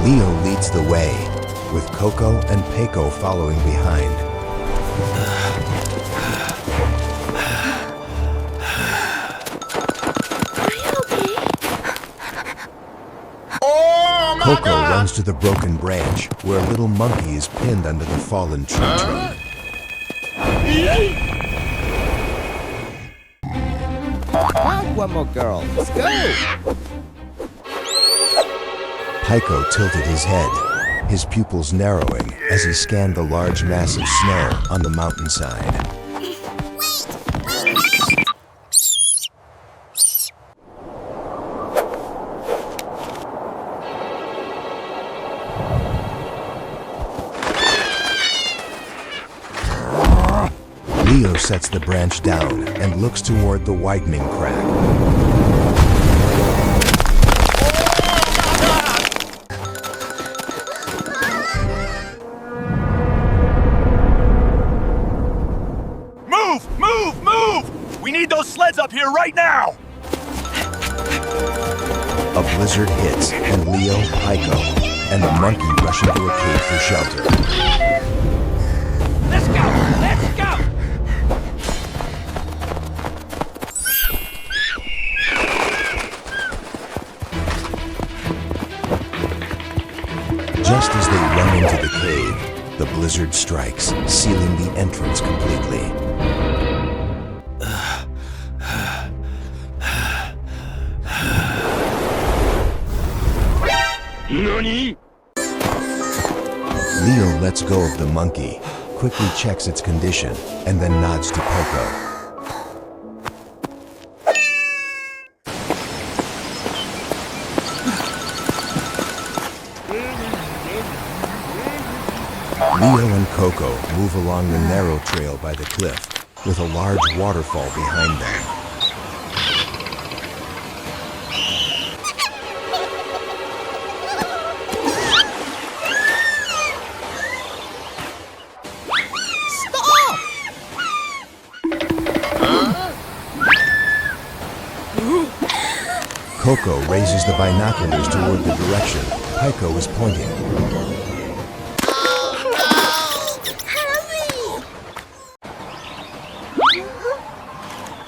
Leo leads the way, with Coco and Peco following behind. Coco runs to the broken branch, where a little monkey is pinned under the fallen tree trunk. One more girl, let's go! Peco tilted his head, his pupils narrowing as he scanned the large mass of snow on the mountainside. Leo sets the branch down and looks toward the widening crack. Move! We need those sleds up here right now! A blizzard hits, and Leo, Peco, and the monkey rush into a cave for shelter. Let's go! Let's go! Just as they run into the cave, the blizzard strikes, sealing the entrance completely. NANI?! Leo lets go of the monkey, quickly checks its condition, and then nods to Peco. Leo and Coco move along the narrow trail by the cliff, with a large waterfall behind them. Stop! Coco raises the binoculars toward the direction Peco is pointing.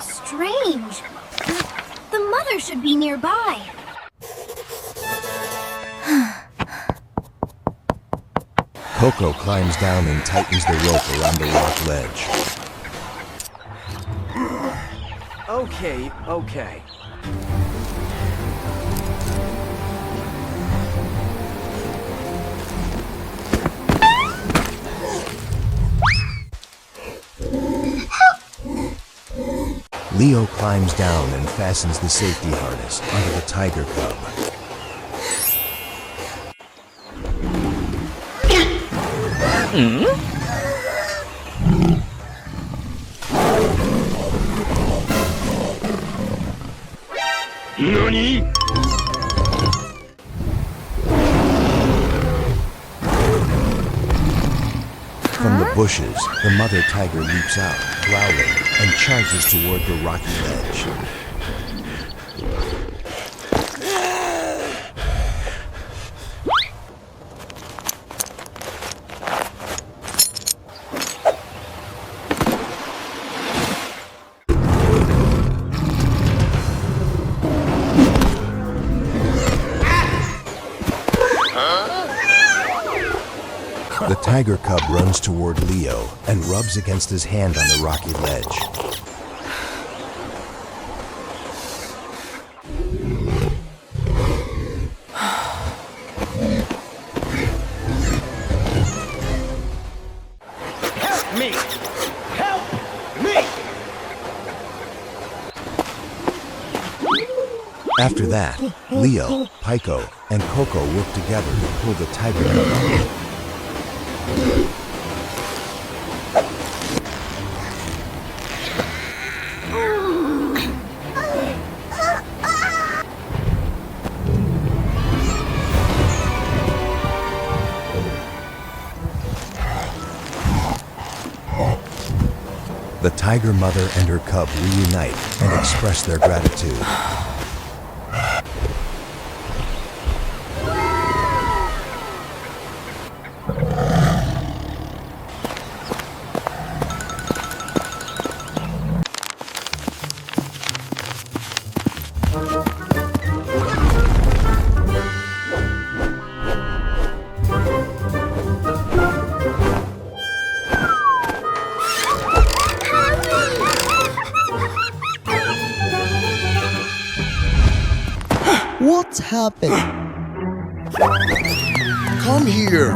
Strange. The mother should be nearby. Coco climbs down and tightens the rope around the rock ledge. Okay. Leo climbs down and fastens the safety harness onto the tiger cub. NANI?! From the bushes, the mother tiger leaps out, growling, and charges toward the rocky ledge. The tiger cub runs toward Leo and rubs against his hand on the rocky ledge. Help me! Help me! After that, Leo, Peco, and Coco work together to pull the tiger cub up. The tiger mother and her cub reunite and express their gratitude. What's happening? Come here.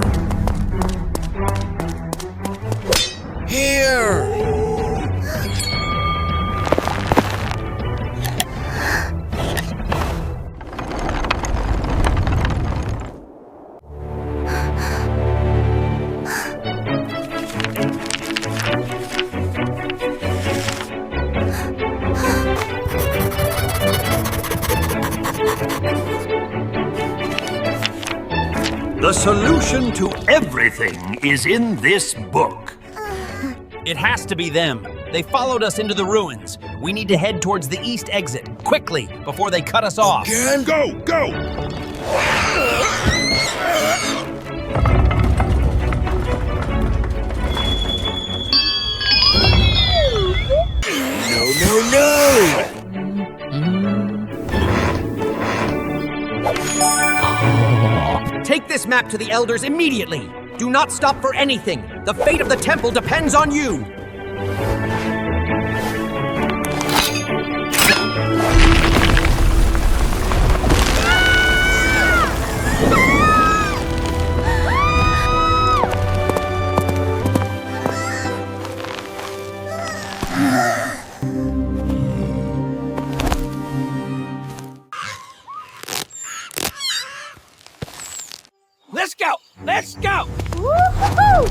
Here. The solution to everything is in this book. It has to be them. They followed us into the ruins. We need to head towards the east exit, quickly, before they cut us off. Again? Go, go! No, no, no! Take this map to the elders immediately. Do not stop for anything. The fate of the temple depends on you. Let's go! Let's go! Woo-hoo-hoo!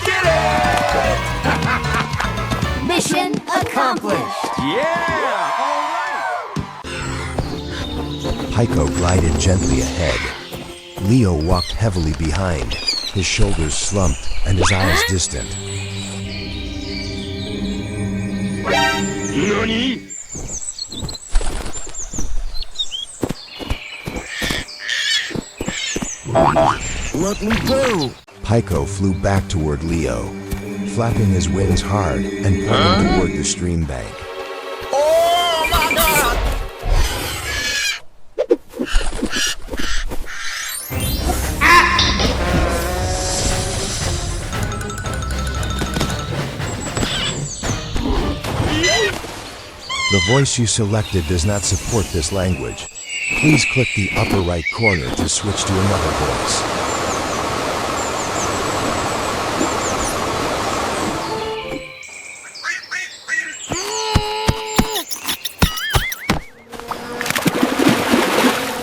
Did it! Mission accomplished. Yeah! All right! Pyko glided gently ahead. Leo walked heavily behind, his shoulders slumped and his eyes distant. NANI?! Let me go! Pyko flew back toward Leo, flapping his wings hard and pointing toward the stream bank. Oh my god! The voice you selected does not support this language. Please click the upper right corner to switch to another voice.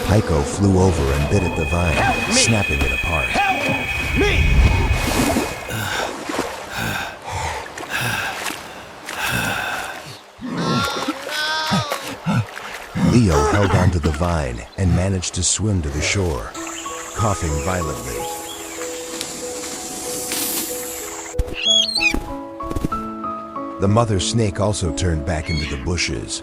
Pyko flew over and bit at the vine, snapping it apart. Me! Leo held onto the vine and managed to swim to the shore, coughing violently. The mother snake also turned back into the bushes,